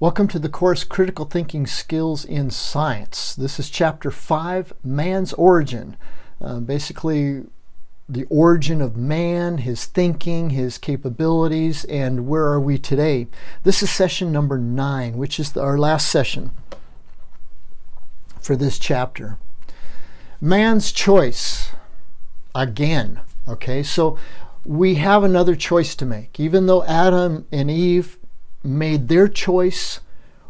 Welcome to the course Critical Thinking Skills in Science. This is Chapter 5, Man's Origin. Basically, the origin of man, his thinking, his capabilities, and where are we today. This is session number 9, which is our last session for this chapter. Man's choice, again. Okay, so we have another choice to make. Even though Adam and Eve made their choice,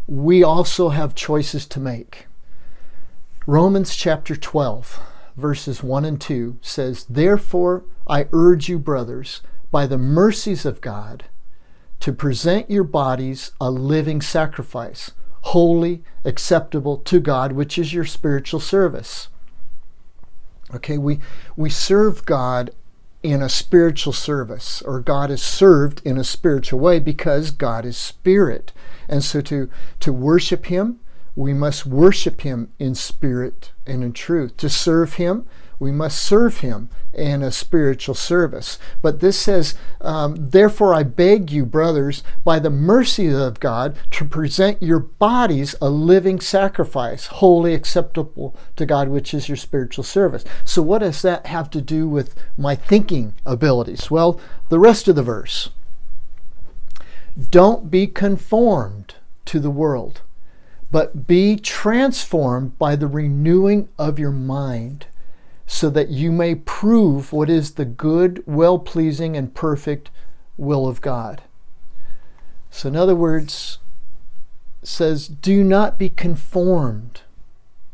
we also have choices to make. Romans chapter 12, verses 1 and 2 says, "Therefore I urge you, brothers, by the mercies of God, to present your bodies a living sacrifice, holy, acceptable to God, which is your spiritual service." Okay, we serve God in a spiritual service, or God is served in a spiritual way because God is spirit. And so to worship Him, we must worship Him in spirit and in truth. To serve Him, we must serve Him in a spiritual service. But this says, "Therefore I beg you, brothers, by the mercy of God, to present your bodies a living sacrifice, holy, acceptable to God, which is your spiritual service." So what does that have to do with my thinking abilities? Well, the rest of the verse. "Don't be conformed to the world, but be transformed by the renewing of your mind, so that you may prove what is the good, well-pleasing, and perfect will of God." So in other words, it says, do not be conformed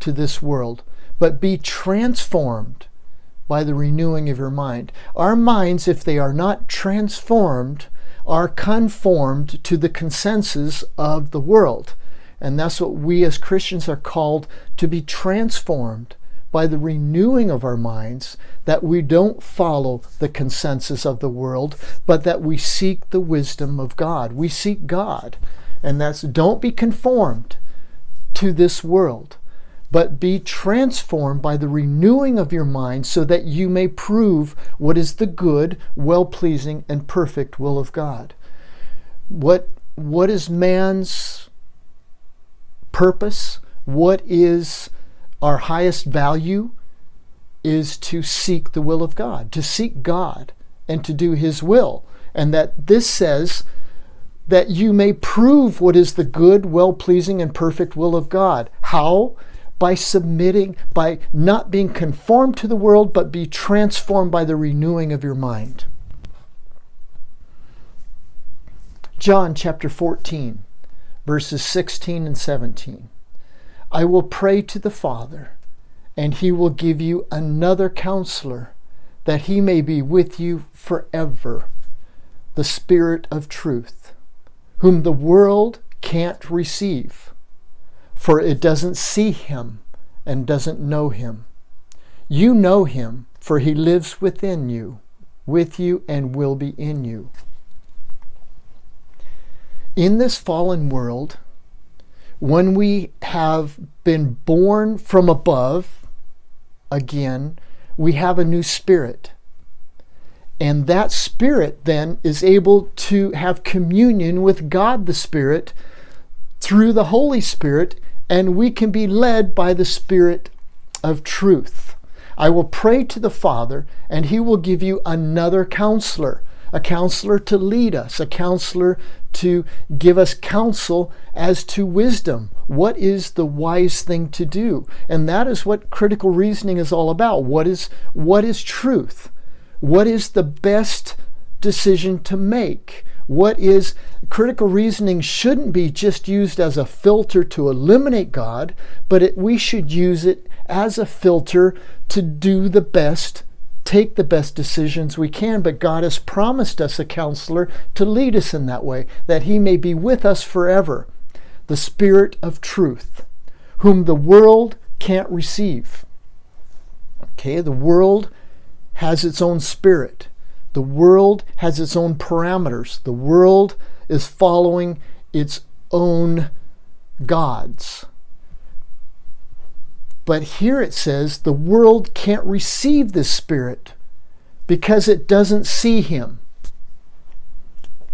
to this world, but be transformed by the renewing of your mind. Our minds, if they are not transformed, are conformed to the consensus of the world. And that's what we as Christians are called to be transformed by the renewing of our minds, that we don't follow the consensus of the world, but that we seek the wisdom of God. We seek God. And that's, don't be conformed to this world, but be transformed by the renewing of your mind, so that you may prove what is the good, well-pleasing, and perfect will of God. What is man's purpose? What is our highest value? Is to seek the will of God, to seek God and to do His will. And that this says that you may prove what is the good, well-pleasing, and perfect will of God. How? By submitting, by not being conformed to the world, but be transformed by the renewing of your mind. John chapter 14, verses 16 and 17. "I will pray to the Father, and He will give you another counselor, that He may be with you forever, the Spirit of truth, whom the world can't receive, for it doesn't see Him and doesn't know Him. You know Him, for He lives within you, with you, and will be in you." In this fallen world, when we have been born from above, again, we have a new spirit. And that spirit then is able to have communion with God the Spirit through the Holy Spirit, and we can be led by the Spirit of truth. "I will pray to the Father, and He will give you another counselor," a counselor to lead us, a counselor to give us counsel as to wisdom. What is the wise thing to do? And that is what critical reasoning is all about. What is truth? What is the best decision to make? Critical reasoning shouldn't be just used as a filter to eliminate God, but we should use it as a filter to do the best, take the best decisions we can. But God has promised us a counselor to lead us in that way, that He may be with us forever, the Spirit of truth, whom the world can't receive. Okay, the world has its own spirit. The world has its own parameters. The world is following its own gods. But here it says the world can't receive this Spirit because it doesn't see Him.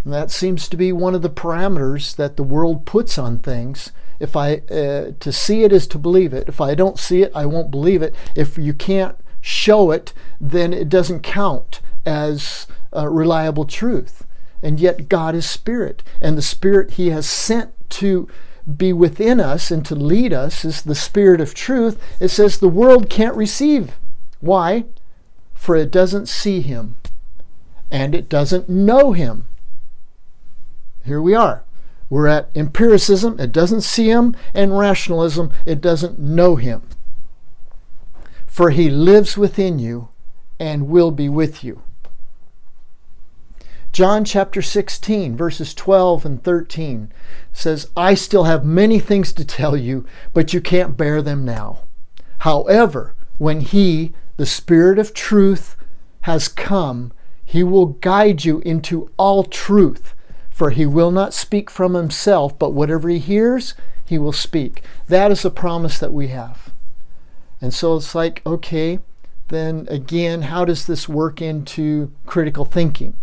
And that seems to be one of the parameters that the world puts on things. To see it is to believe it. If I don't see it, I won't believe it. If you can't show it, then it doesn't count as reliable truth. And yet God is Spirit, and the Spirit He has sent to be within us and to lead us is the Spirit of truth. It says the world can't receive. Why? For it doesn't see Him, and it doesn't know Him. Here we are. We're at empiricism, it doesn't see Him, and rationalism, it doesn't know Him. For He lives within you and will be with you. John chapter 16, verses 12 and 13 says, I still have many things to tell you, but you can't bear them now. However, when He, the Spirit of truth, has come, He will guide you into all truth. For He will not speak from Himself, but whatever He hears, He will speak. That is a promise that we have. And so it's like, okay, then again, how does this work into critical thinking?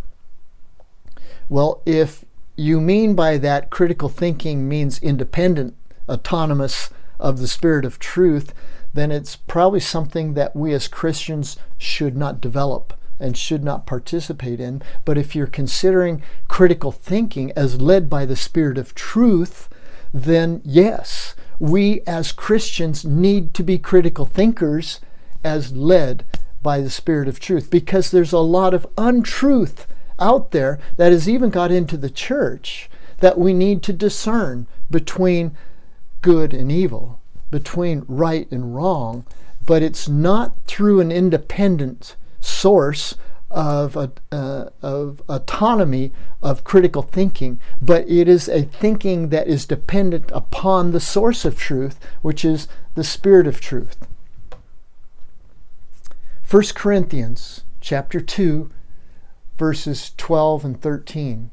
Well, if you mean by that critical thinking means independent, autonomous of the Spirit of truth, then it's probably something that we as Christians should not develop and should not participate in. But if you're considering critical thinking as led by the Spirit of truth, then yes, we as Christians need to be critical thinkers as led by the Spirit of truth, because there's a lot of untruth out there that has even got into the church that we need to discern between good and evil, between right and wrong, but it's not through an independent source of autonomy of critical thinking, but it is a thinking that is dependent upon the source of truth, which is the Spirit of truth. 1 Corinthians chapter 2, verses 12 and 13.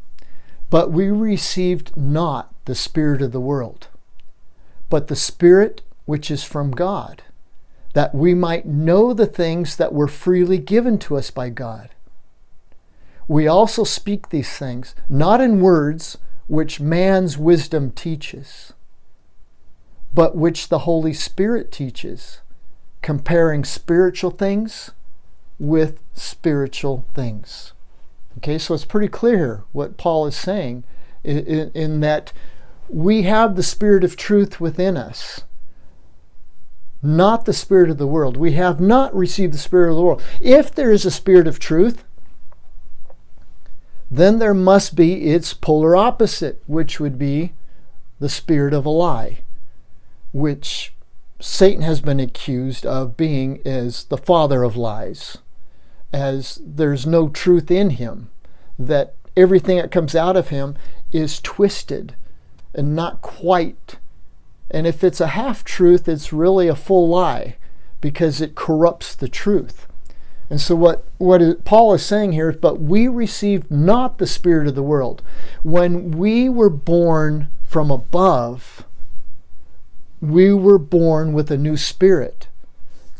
But we received not the spirit of the world, but the Spirit which is from God, that we might know the things that were freely given to us by God. We also speak these things, not in words which man's wisdom teaches, but which the Holy Spirit teaches, comparing spiritual things with spiritual things. Okay, so it's pretty clear what Paul is saying in that we have the Spirit of truth within us, not the spirit of the world. We have not received the spirit of the world. If there is a spirit of truth, then there must be its polar opposite, which would be the spirit of a lie, which Satan has been accused of being as the father of lies, as there's no truth in him, that everything that comes out of him is twisted and not quite. And if it's a half-truth, it's really a full lie because it corrupts the truth. And so what Paul is saying here is, but we received not the spirit of the world. When we were born from above, we were born with a new spirit.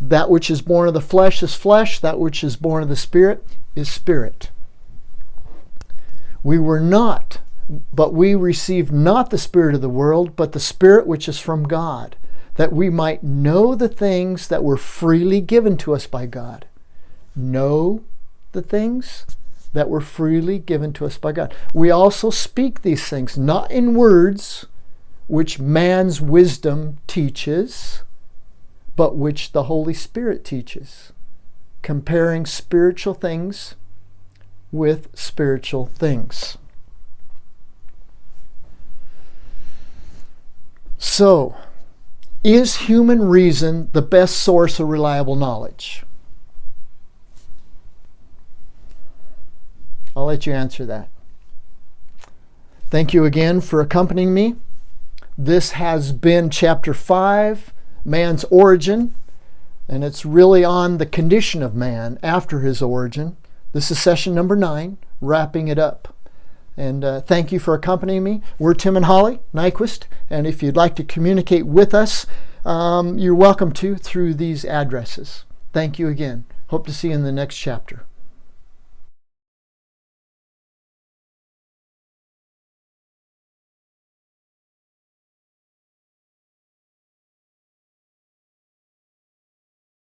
That which is born of the flesh is flesh. That which is born of the Spirit is spirit. We were not, but we received not the spirit of the world, but the Spirit which is from God, that we might know the things that were freely given to us by God. Know the things that were freely given to us by God. We also speak these things, not in words which man's wisdom teaches, but which the Holy Spirit teaches, comparing spiritual things with spiritual things. So, is human reason the best source of reliable knowledge? I'll let you answer that. Thank you again for accompanying me. This has been Chapter 5, Man's Origin, and it's really on the condition of man after his origin. This is session number 9, wrapping it up. And thank you for accompanying me. We're Tim and Holly Nyquist, and if you'd like to communicate with us, you're welcome to through these addresses. Thank you again. Hope to see you in the next chapter.